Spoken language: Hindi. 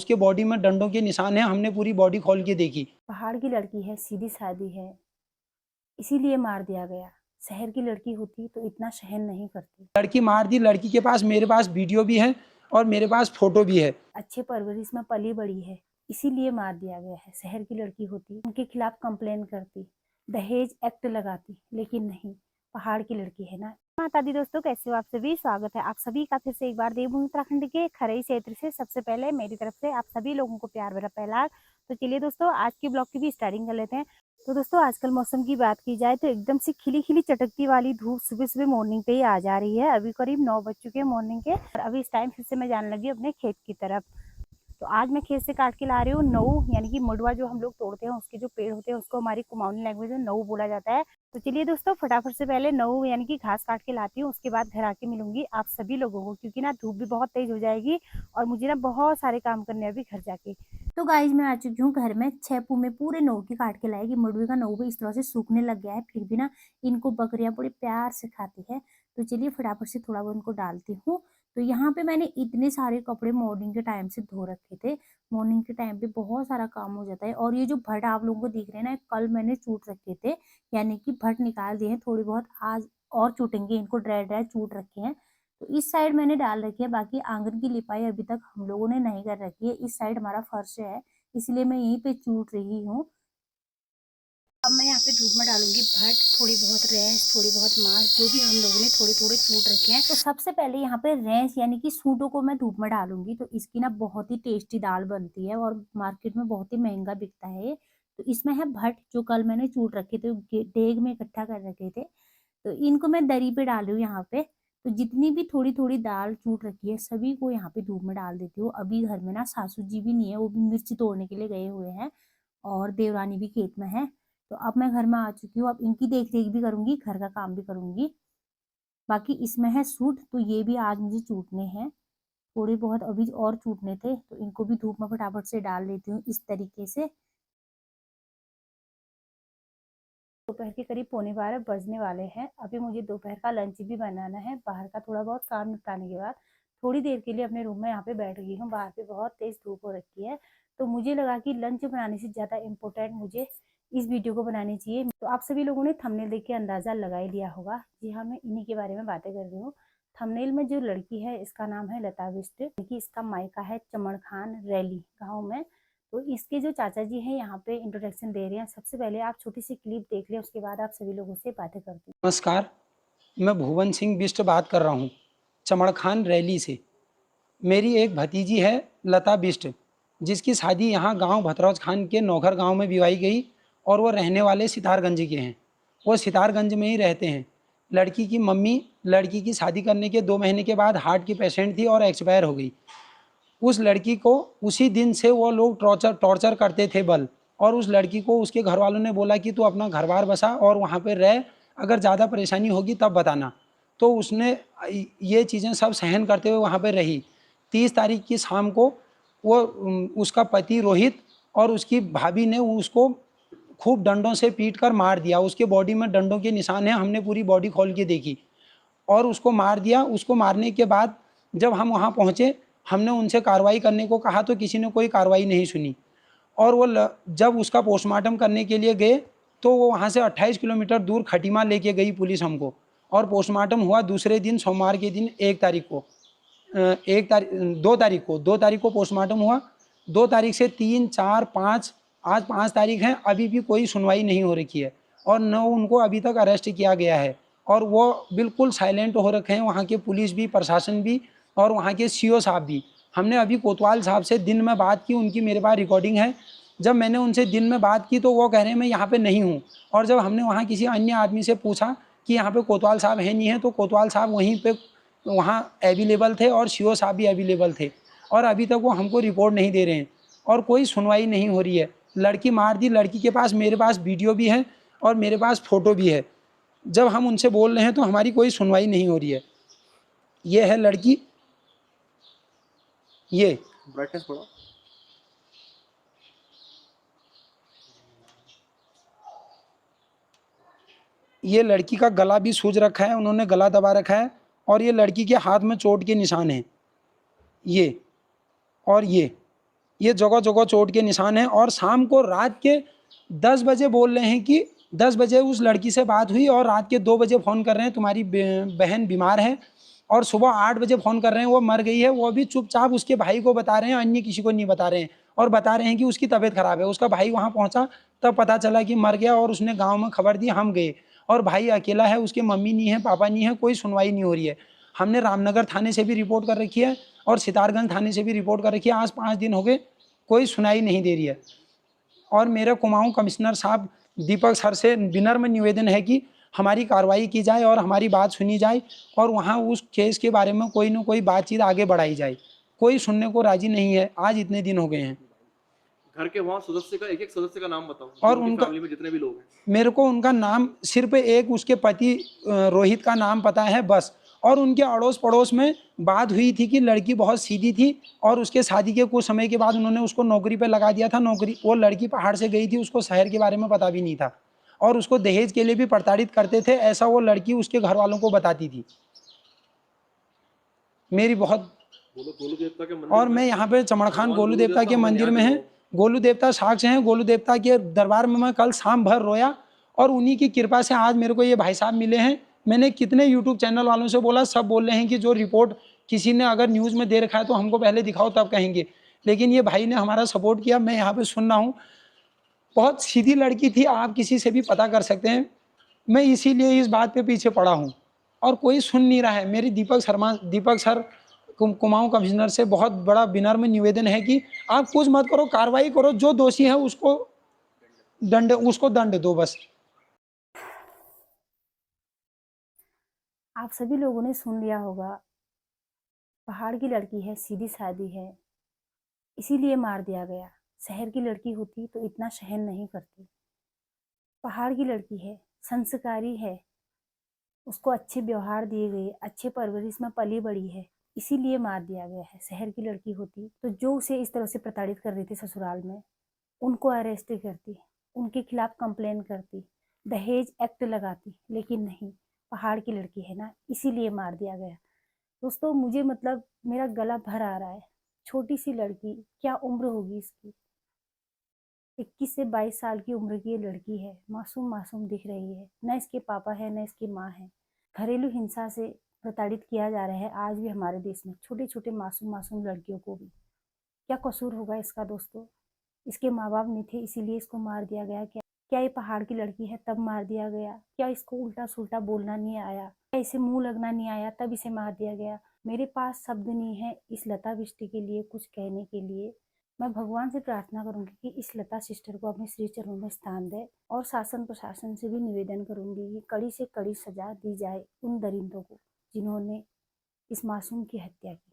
उसके बॉडी में डंडों के निशान हैं। हमने पूरी बॉडी खोल के देखी। पहाड़ की लड़की है, सीधी सादी है, इसीलिए मार दिया गया। शहर की लड़की होती तो इतना सहन नहीं करती। लड़की मार दी। लड़की के पास, मेरे पास वीडियो भी है और मेरे पास फोटो भी है। अच्छे परवरिश में पली बड़ी है, इसीलिए मार दिया गया है। शहर की लड़की होती उनके खिलाफ कंप्लेन करती, दहेज एक्ट लगाती, लेकिन नहीं, पहाड़ की लड़की है ना। माता दी दोस्तों, कैसे हो आप सभी? स्वागत है आप सभी का फिर से एक बार देवभूमि उत्तराखंड के खरई क्षेत्र से। सबसे पहले मेरी तरफ से आप सभी लोगों को प्यार भरा पहला। तो चलिए दोस्तों, आज की ब्लॉग की भी स्टार्टिंग कर लेते हैं। तो दोस्तों, आजकल मौसम की बात की जाए तो एकदम से खिली खिली चटकती वाली धूप सुबह सुबह मॉर्निंग पे ही आ जा रही है। अभी करीब 9 बज चुके हैं मॉर्निंग के, और अभी इस टाइम फिर से मैं जाने लगी अपने खेत की तरफ। तो आज मैं खेत से काट के ला रही हूँ नऊ, यानी कि मडुआ जो हम लोग तोड़ते हैं उसके जो पेड़ होते हैं, उसको हमारी कुमाऊनी लैंग्वेज में नऊ बोला जाता है। तो चलिए दोस्तों, फटाफट से पहले नऊ यानी कि घास काट के लाती हूँ, उसके बाद घर आके मिलूंगी आप सभी लोगों को, क्योंकि ना धूप भी बहुत तेज हो जाएगी और मुझे ना बहुत सारे काम करने हैं अभी घर जाके। तो गाइज, मैं आ चुकी हूँ घर में। 6 पू में पूरे नऊ की काट के लाएगी। मडुए का नऊ भी इस तरह से सूखने लग गया है, फिर भी ना इनको बकरियां बड़े प्यार से खाती है। तो चलिए फटाफट से थोड़ा बहुत इनको डालती हूँ। तो यहाँ पे मैंने इतने सारे कपड़े मॉर्निंग के टाइम से धो रखे थे। मॉर्निंग के टाइम पे बहुत सारा काम हो जाता है। और ये जो भट्ट आप लोगों को दिख रहे हैं ना, कल मैंने चूट रखे थे, यानी कि भट्ट निकाल दिए हैं थोड़ी बहुत, आज और चूटेंगे। इनको ड्राई ड्राई चूट रखे हैं। तो इस साइड मैंने डाल रखी है। बाकी आंगन की लिपाई अभी तक हम लोगों ने नहीं कर रखी है। इस साइड हमारा फर्श है, इसलिए मैं यहीं पे चूट रही हूँ। अब मैं यहाँ पे धूप में डालूंगी भट्ट, थोड़ी बहुत रेंस, थोड़ी बहुत मांस, जो भी हम लोगों ने थोड़े थोड़े चूट रखे हैं। तो सबसे पहले यहाँ पे रेंस यानी कि सूटों को मैं धूप में डालूंगी। तो इसकी ना बहुत ही टेस्टी दाल बनती है और मार्केट में बहुत ही महंगा बिकता है। तो इसमें है भट्ट, जो कल मैंने चूट रखे थे, डेग में इकट्ठा कर रखे थे। तो इनको मैं दरी पे डाल रही हूँ यहाँ पे। तो जितनी भी थोड़ी थोड़ी दाल चूट रखी है, सभी को यहाँ पे धूप में डाल देती हूँ। अभी घर में ना सासू जी भी नहीं है, वो भी मिर्ची तोड़ने के लिए गए हुए हैं, और देवरानी भी खेत में है। तो अब मैं घर में आ चुकी हूँ। अब इनकी देख रेख भी करूंगी, घर का काम भी करूंगी। बाकी इसमें है सूट, तो ये भी आज मुझे चूटने हैं। थोड़े बहुत अभी और चूटने थे, तो इनको भी धूप में फटाफट से डाल देती हूँ इस तरीके से। दोपहर के करीब 11:15 बजने वाले हैं। अभी मुझे दोपहर का लंच भी बनाना है। बाहर का थोड़ा बहुत काम निपटाने के बाद थोड़ी देर के लिए अपने रूम में यहाँ पे बैठ गई हूँ। बाहर पे बहुत तेज धूप हो रखी है, तो मुझे लगा कि लंच बनाने से ज़्यादा इम्पोर्टेंट मुझे इस वीडियो को बनानी चाहिए। तो आप सभी लोगों ने थंबनेल देख के अंदाज़ा लगा ही लिया होगा। जी हाँ, मैं इन्हीं के बारे में बातें कर रही हूँ। थंबनेल में जो लड़की है, इसका नाम है लता बिष्ट, कि इसका मायका है चमड़खान रैली गाँव में। तो इसके जो चाचा जी हैं यहाँ पे इंट्रोडक्शन दे रहे हैं। सबसे पहले आप छोटी सी क्लिप देख लें, उसके बाद आप सभी लोगों से बातें करती हूँ। नमस्कार, मैं भुवन सिंह बिष्ट बात कर रहा हूँ, चमड़खान रैली से। मेरी एक भतीजी है लता बिष्ट, जिसकी शादी यहाँ गांव भतरौज खान के नौखर गांव में विवाही गई, और वो रहने वाले सितारगंज के हैं। वो सितारगंज में ही रहते हैं। लड़की की मम्मी लड़की की शादी करने के 2 महीने के बाद हार्ट की पेशेंट थी और एक्सपायर हो गई। उस लड़की को उसी दिन से वो लोग टॉर्चर करते थे बल। और उस लड़की को उसके घर वालों ने बोला कि तू अपना घर बार बसा और वहाँ पर रह, अगर ज़्यादा परेशानी होगी तब बताना। तो उसने ये चीज़ें सब सहन करते हुए वहाँ पर रही। 30 तारीख की शाम को वो उसका पति रोहित और उसकी भाभी ने उसको खूब डंडों से पीट कर मार दिया। उसके बॉडी में डंडों के निशान हैं। हमने पूरी बॉडी खोल के देखी और उसको मार दिया। उसको मारने के बाद जब हम वहाँ पहुँचे, हमने उनसे कार्रवाई करने को कहा तो किसी ने कोई कार्रवाई नहीं सुनी। और वो जब उसका पोस्टमार्टम करने के लिए गए, तो वो वहाँ से 28 किलोमीटर दूर खटीमा लेके गई पुलिस हमको। और पोस्टमार्टम हुआ दूसरे दिन, सोमवार के दिन 1 तारीख को, 2 तारीख को पोस्टमार्टम हुआ। 2 तारीख से 3, 4, 5, आज 5 तारीख है, अभी भी कोई सुनवाई नहीं हो रखी है और न उनको अभी तक अरेस्ट किया गया है। और वो बिल्कुल साइलेंट हो रखे हैं, वहाँ के पुलिस भी, प्रशासन भी और वहाँ के सीओ साहब भी। हमने अभी कोतवाल साहब से दिन में बात की, उनकी मेरे पास रिकॉर्डिंग है। जब मैंने उनसे दिन में बात की तो वो कह रहे हैं मैं यहाँ पे नहीं हूँ। और जब हमने वहाँ किसी अन्य आदमी से पूछा कि यहाँ पे कोतवाल साहब हैं नहीं हैं, तो कोतवाल साहब वहीं पे वहाँ अवेलेबल थे और सीओ साहब भी अवेलेबल थे, और अभी तक वो हमको रिपोर्ट नहीं दे रहे हैं और कोई सुनवाई नहीं हो रही है। लड़की मार दी। लड़की के पास, मेरे पास वीडियो भी है और मेरे पास फ़ोटो भी है। जब हम उनसे बोल रहे हैं तो हमारी कोई सुनवाई नहीं हो रही है। ये है लड़की, ये ब्राइटनेस बढ़ाओ। ये लड़की का गला भी सूज रखा है, उन्होंने गला दबा रखा है। और ये लड़की के हाथ में चोट के निशान हैं, ये और ये। ये जगह जगह चोट के निशान हैं। और शाम को रात के 10 बजे बोल रहे हैं कि 10 बजे उस लड़की से बात हुई और रात के 2 बजे फ़ोन कर रहे हैं तुम्हारी बहन बीमार है, और सुबह 8 बजे फ़ोन कर रहे हैं वो मर गई है। वो भी चुपचाप उसके भाई को बता रहे हैं, अन्य किसी को नहीं बता रहे हैं, और बता रहे हैं कि उसकी तबीयत ख़राब है। उसका भाई वहाँ पहुँचा तब पता चला कि मर गया, और उसने गाँव में खबर दी, हम गए, और भाई अकेला है, उसकी मम्मी नहीं है, पापा नहीं है, कोई सुनवाई नहीं हो रही है। हमने रामनगर थाने से भी रिपोर्ट कर रखी है और सितारगंज थाने से भी रिपोर्ट कर रखी है। आज 5 दिन हो गए, कोई सुनाई नहीं दे रही है। और मेरे कुमाऊं कमिश्नर साहब दीपक सर से विनम्र निवेदन है कि हमारी कार्रवाई की जाए और हमारी बात सुनी जाए, और वहाँ उस केस के बारे में कोई न कोई बातचीत आगे बढ़ाई जाए। कोई सुनने को राजी नहीं है, आज इतने दिन हो गए हैं। घर के वहाँ सदस्य का एक सदस्य का नाम बताओ, और उनकी उनका फैमिली में जितने भी लोग हैं। मेरे को उनका नाम सिर्फ एक उसके पति रोहित का नाम पता है बस। और उनके अड़ोस पड़ोस में बात हुई थी कि लड़की बहुत सीधी थी, और उसके शादी के कुछ समय के बाद उन्होंने उसको नौकरी पे लगा दिया था। नौकरी, वो लड़की पहाड़ से गई थी, उसको शहर के बारे में पता भी नहीं था, और उसको दहेज के लिए भी प्रताड़ित करते थे, ऐसा वो लड़की उसके घर वालों को बताती थी। मेरी बहुत गोलू देवता के मंदिर और में मैं यहाँ पे चमड़खान भगवान गोलू देवता के हमारे मंदिर यहाँ में के है। लोग। गोलू देवता साक्ष्य हैं। गोलू देवता के दरबार में मैं कल शाम भर रोया, और उन्हीं की कृपा से आज मेरे को ये भाई साहब मिले हैं। मैंने कितने यूट्यूब चैनल वालों से बोला, सब बोल रहे हैं कि जो रिपोर्ट किसी ने अगर न्यूज़ में दे रखा है तो हमको पहले दिखाओ तब कहेंगे, लेकिन ये भाई ने हमारा सपोर्ट किया। मैं यहाँ पे सुन रहा हूँ, बहुत सीधी लड़की थी, आप किसी से भी पता कर सकते हैं। मैं इसीलिए इस बात पे पीछे पड़ा हूँ, और कोई सुन नहीं रहा है। मेरी दीपक सर कुमाऊं कमिश्नर से बहुत बड़ा विनम्र निवेदन है कि आप कुछ मत करो, कार्रवाई करो, जो दोषी है उसको दंड दो बस। आप सभी लोगों ने सुन लिया होगा, पहाड़ की लड़की है, सीधी सादी है, इसीलिए मार दिया गया। शहर की लड़की होती तो इतना सहन नहीं करती। पहाड़ की लड़की है, संस्कारी है, उसको अच्छे व्यवहार दिए गए, अच्छे परवरिश में पली बड़ी है, इसीलिए मार दिया गया है। शहर की लड़की होती तो जो उसे इस तरह से प्रताड़ित कर रही थी ससुराल में, उनको अरेस्ट करती, उनके खिलाफ कंप्लेन करती, दहेज एक्ट लगाती, लेकिन नहीं, पहाड़ की लड़की है ना, इसीलिए मार दिया गया। दोस्तों मुझे मतलब मेरा गला भर आ रहा है। छोटी सी लड़की, क्या उम्र होगी इसकी, 21 से 22 साल की उम्र की ये लड़की है, मासूम मासूम दिख रही है। न इसके पापा है, न इसकी माँ है। घरेलू हिंसा से प्रताड़ित किया जा रहा है आज भी हमारे देश में, छोटे छोटे मासूम मासूम लड़कियों को भी। क्या कसूर होगा इसका दोस्तों? इसके माँ बाप नहीं थे इसीलिए इसको मार दिया गया क्या? क्या ये पहाड़ की लड़की है तब मार दिया गया? क्या इसको उल्टा सुल्टा बोलना नहीं आया? क्या इसे मुंह लगना नहीं आया तब इसे मार दिया गया? मेरे पास शब्द नहीं है इस लता बिष्ट के लिए कुछ कहने के लिए। मैं भगवान से प्रार्थना करूंगी कि इस लता सिस्टर को अपने श्री चरणों में स्थान दे, और शासन प्रशासन से भी निवेदन करूंगी कि कड़ी से कड़ी सजा दी जाए उन दरिंदों को जिन्होंने इस मासूम की हत्या की।